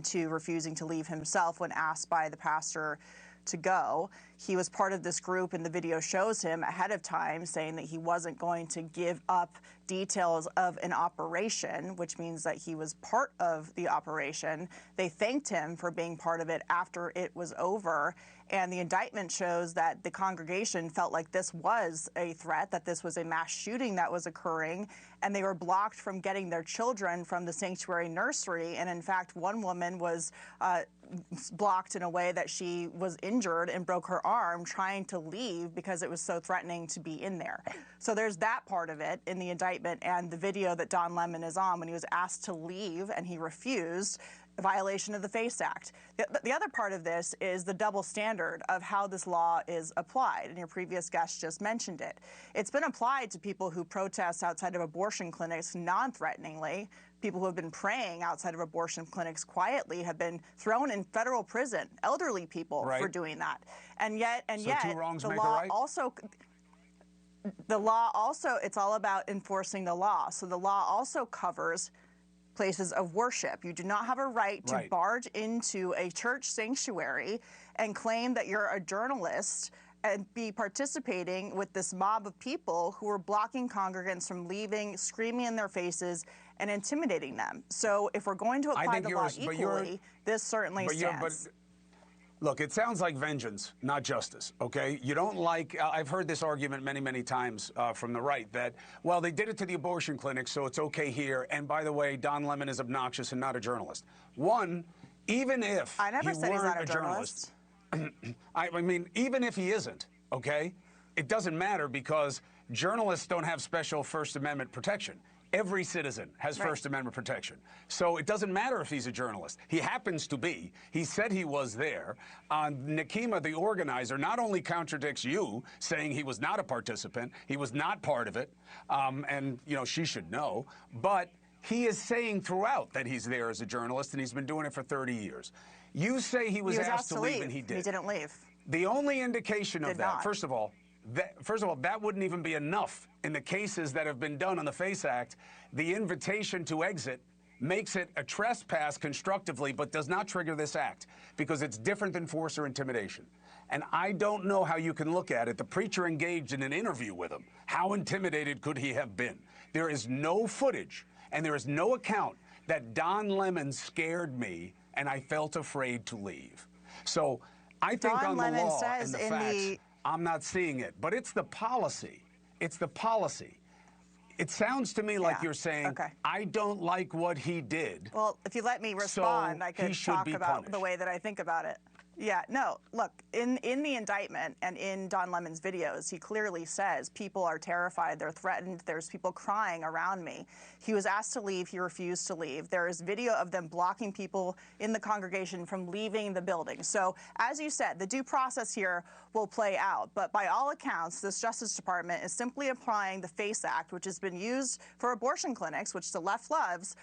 into refusing to leave himself when asked by the pastor to go. He was part of this group, and the video shows him ahead of time saying that he wasn't going to give up details of an operation, which means that he was part of the operation. They thanked him for being part of it after it was over, and the indictment shows that the congregation felt like this was a threat, that this was a mass shooting that was occurring, and they were blocked from getting their children from the sanctuary nursery. And in fact, one woman was blocked in a way that she was injured and broke her arm trying to leave because it was so threatening to be in there. So there's that part of it in the indictment, and the video that Don Lemon is on when he was asked to leave and he refused, a violation of the FACE Act. The other part of this is the double standard of how this law is applied, and your previous guest just mentioned it. It's been applied to people who protest outside of abortion clinics non-threateningly. People who have been praying outside of abortion clinics quietly have been thrown in federal prison, elderly people, for doing that. And yet, two wrongs the make law a right? also, it's all about enforcing the law. So the law also covers places of worship. You do not have a right to barge into a church sanctuary and claim that you're a journalist and be participating with this mob of people who are blocking congregants from leaving, screaming in their faces, and intimidating them. So if we're going to apply the law equally, this certainly stands. Look, it sounds like vengeance, not justice, okay? You don't like, I've heard this argument many, many times from the right that, well, they did it to the abortion clinic, so it's okay here. And by the way, Don Lemon is obnoxious and not a journalist. One, even if I never said he's not a journalist. I mean, even if he isn't, okay, it doesn't matter because journalists don't have special First Amendment protection. Every citizen has First Amendment protection. So it doesn't matter if he's a journalist. He happens to be. He said he was there. Nekima, the organizer, not only contradicts you, saying he was not a participant, he was not part of it, and, you know, she should know, but he is saying throughout that he's there as a journalist, and he's been doing it for 30 years. You say he was asked to leave, and he did. He didn't leave. The only indication of that, first of all, that wouldn't even be enough in the cases that have been done on the FACE Act. The invitation to exit makes it a trespass constructively, but does not trigger this act because it's different than force or intimidation. And I don't know how you can look at it. The preacher engaged in an interview with him. How intimidated could he have been? There is no footage and there is no account that Don Lemon scared me and I felt afraid to leave. So I think on the law and the facts, I'm not seeing it, but it's the policy. It's the policy. It sounds to me like you're saying, I don't like what he did. Well, if you let me respond, I could talk about the way that I think about it. Yeah, no, look, in the indictment and in Don Lemon's videos, he clearly says people are terrified, they're threatened, there's people crying around me. He was asked to leave, he refused to leave. There is video of them blocking people in the congregation from leaving the building. So, as you said, the due process here will play out, but by all accounts, this Justice Department is simply applying the FACE Act, which has been used for abortion clinics, which the left loves,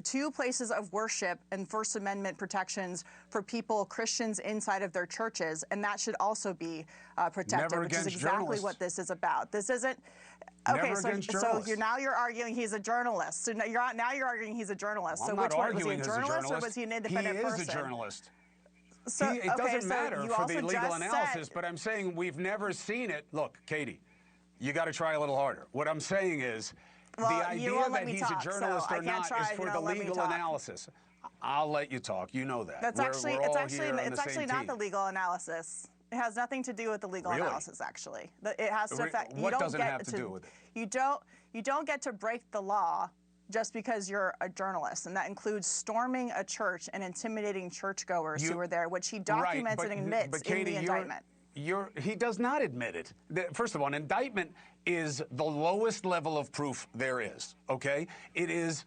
to places of worship and First Amendment protections for people, Christians inside of their churches, and that should also be protected, which is exactly what this is about. This isn't okay. So you're arguing he's a journalist. So now you're arguing he's a journalist. Well, so which one was he, a journalist or was he an independent person? He is a journalist. So it doesn't matter for the legal analysis, but I'm saying we've never seen it. Look, Katie, you got to try a little harder. What I'm saying is, the idea that he's a journalist or not is for the legal analysis. I'll let you talk. You know that. That's actually not the legal analysis. It has nothing to do with the legal analysis, actually. It has to affect. What does it have to do with it? You don't get to break the law just because you're a journalist, and that includes storming a church and intimidating churchgoers who were there, which he documents and admits in the indictment. He does not admit it. First of all, an indictment is the lowest level of proof there is, okay? It is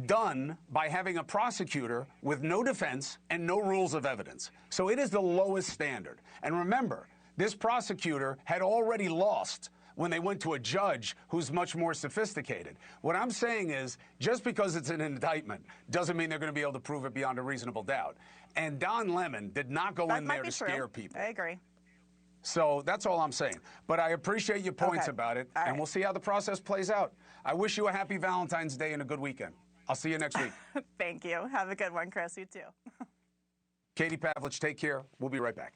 done by having a prosecutor with no defense and no rules of evidence. So it is the lowest standard. And remember, this prosecutor had already lost when they went to a judge who's much more sophisticated. What I'm saying is, just because it's an indictment doesn't mean they're going to be able to prove it beyond a reasonable doubt. And Don Lemon did not go in there to scare people. I agree. So that's all I'm saying. But I appreciate your points about it, and we'll see how the process plays out. I wish you a happy Valentine's Day and a good weekend. I'll see you next week. Thank you. Have a good one, Chris. You too. Katie Pavlich, take care. We'll be right back.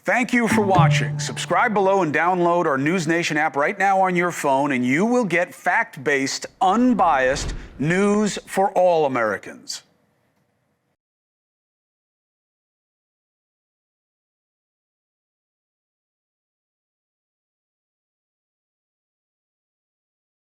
Thank you for watching. Subscribe below and download our NewsNation app right now on your phone, and you will get fact-based, unbiased news for all Americans.